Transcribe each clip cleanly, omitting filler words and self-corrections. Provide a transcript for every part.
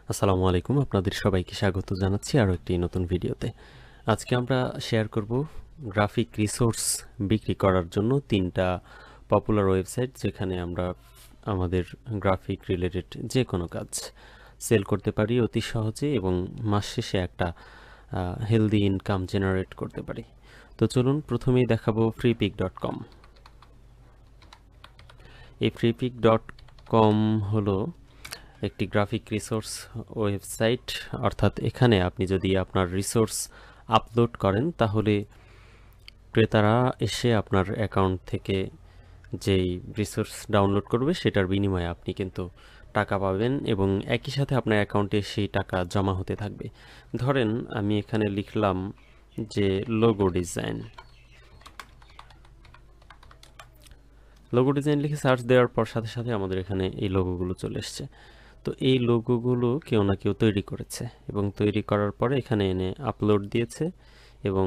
আসসালামু আলাইকুম, আপনাদের সবাইকে স্বাগত জানাচ্ছি আরও একটি নতুন ভিডিওতে। আজকে আমরা শেয়ার করব গ্রাফিক রিসোর্স বিক্রি করার জন্য 3টা পপুলার ওয়েবসাইট যেখানে আমরা আমাদের গ্রাফিক রিলেটেড যে কোনো কাজ সেল করতে পারি অতি সহজে এবং মাস শেষে একটা হেলদি ইনকাম জেনারেট করতে পারি। তো চলুন প্রথমেই দেখাবো freepik.com। এই freepik.com হলো একটি গ্রাফিক রিসোর্স ওয়েবসাইট, অর্থাৎ এখানে আপনি যদি আপনার রিসোর্স আপলোড করেন তাহলে ক্রেতারা এসে আপনার অ্যাকাউন্ট থেকে যেই রিসোর্স ডাউনলোড করবে সেটার বিনিময়ে আপনি কিন্তু টাকা পাবেন এবং একই সাথে আপনার অ্যাকাউন্টে সেই টাকা জমা হতে থাকবে। ধরেন আমি এখানে লিখলাম যে লোগো ডিজাইন লিখে সার্চ দেওয়ার পর সাথে সাথে আমাদের এখানে এই লোগোগুলো চলে এসছে। তো এই লোগোগুলো কেউ না কেউ তৈরি করেছে এবং তৈরি করার পরে এখানে এনে আপলোড দিয়েছে এবং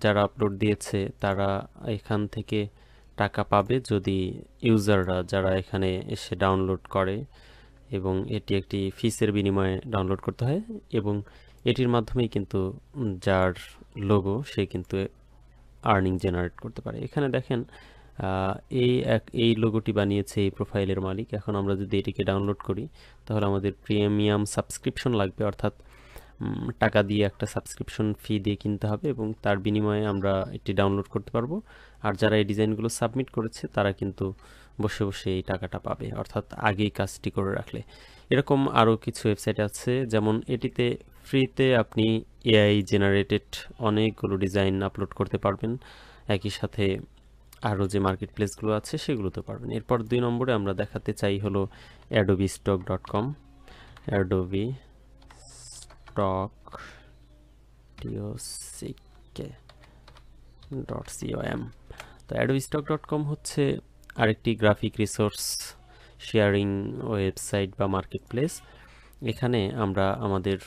যারা আপলোড দিয়েছে তারা এখান থেকে টাকা পাবে যদি ইউজাররা যারা এখানে এসে ডাউনলোড করে, এবং এটি একটি ফিসের বিনিময়ে ডাউনলোড করতে হয় এবং এটির মাধ্যমেই কিন্তু যার লোগো সে কিন্তু আর্নিং জেনারেট করতে পারে। এখানে দেখেন এই লোগোটি বানিয়েছে এই প্রোফাইলের মালিক। এখন আমরা যদি এটিকে ডাউনলোড করি তাহলে আমাদের প্রিমিয়াম সাবস্ক্রিপশন লাগবে, অর্থাৎ টাকা দিয়ে একটা সাবস্ক্রিপশন ফি দিয়ে কিনতে হবে এবং তার বিনিময়ে আমরা এটি ডাউনলোড করতে পারবো। আর যারা এই ডিজাইনগুলো সাবমিট করেছে তারা কিন্তু বসে বসে এই টাকাটা পাবে, অর্থাৎ আগেই কাজটি করে রাখলে। এরকম আরও কিছু ওয়েবসাইট আছে, যেমন এটিতে ফ্রিতে আপনি এআই জেনারেটেড অনেকগুলো ডিজাইন আপলোড করতে পারবেন, একই সাথে আরও যে মার্কেট প্লেসগুলো আছে সেগুলোতে পারবেন। এরপর 2 নম্বরে আমরা দেখাতে চাই হলো adobestock.com। Adobe stock .com। তো adobestock.com হচ্ছে আরেকটি গ্রাফিক রিসোর্স শেয়ারিং ওয়েবসাইট বা মার্কেট প্লেস। এখানে আমরা আমাদের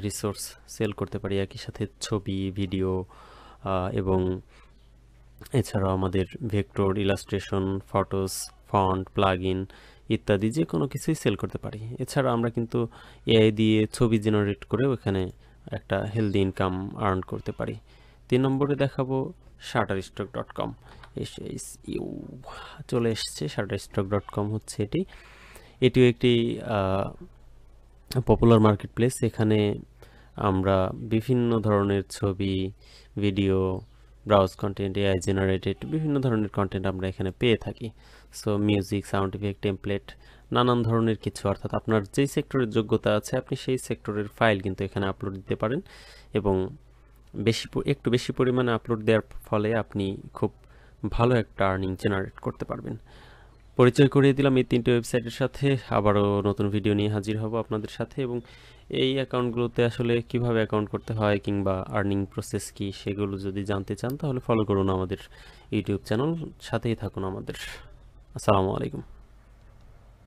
রিসোর্স সেল করতে পারি, একই সাথে ছবি, ভিডিও এবং এছাড়াও আমাদের vector, illustration, photos, font, plugin ইত্যাদি যে কোনো কিছুই সেল করতে পারি। এছাড়া আমরা কিন্তু এআই দিয়ে ছবি জেনারেট করেও এখানে একটা হেলদি ইনকাম আর্ন করতে পারি। 3 নম্বরে দেখাবো shutterstock.com। চলে এসছে shutterstock.com হচ্ছে এটিও একটি পপুলার মার্কেট প্লেস। এখানে আমরা বিভিন্ন ধরনের ছবি, video, browse content, AI generated বিভিন্ন ধরনের কন্টেন্ট আমরা এখানে পেয়ে থাকি। So music, sound effect, template, নানান ধরনের কিছু, অর্থাৎ আপনার যেই সেক্টরের যোগ্যতা আছে আপনি সেই সেক্টরের ফাইল কিন্তু এখানে আপলোড দিতে পারেন এবং একটু বেশি পরিমাণে আপলোড দেওয়ার ফলে আপনি খুব ভালো একটা আর্নিং জেনারেট করতে পারবেন। পরিচয় করিয়ে দিলাম এই 3টে ওয়েবসাইটের সাথে। আবারও নতুন ভিডিও নিয়ে হাজির হব আপনাদের সাথে, এবং এই অ্যাকাউন্টগুলোতে আসলে কিভাবে অ্যাকাউন্ট করতে হয় কিংবা আর্নিং প্রসেস কি সেগুলো যদি জানতে চান তাহলে ফলো করুন আমাদের ইউটিউব চ্যানেল, সাথেই থাকুন আমাদের। আসসালামু আলাইকুম।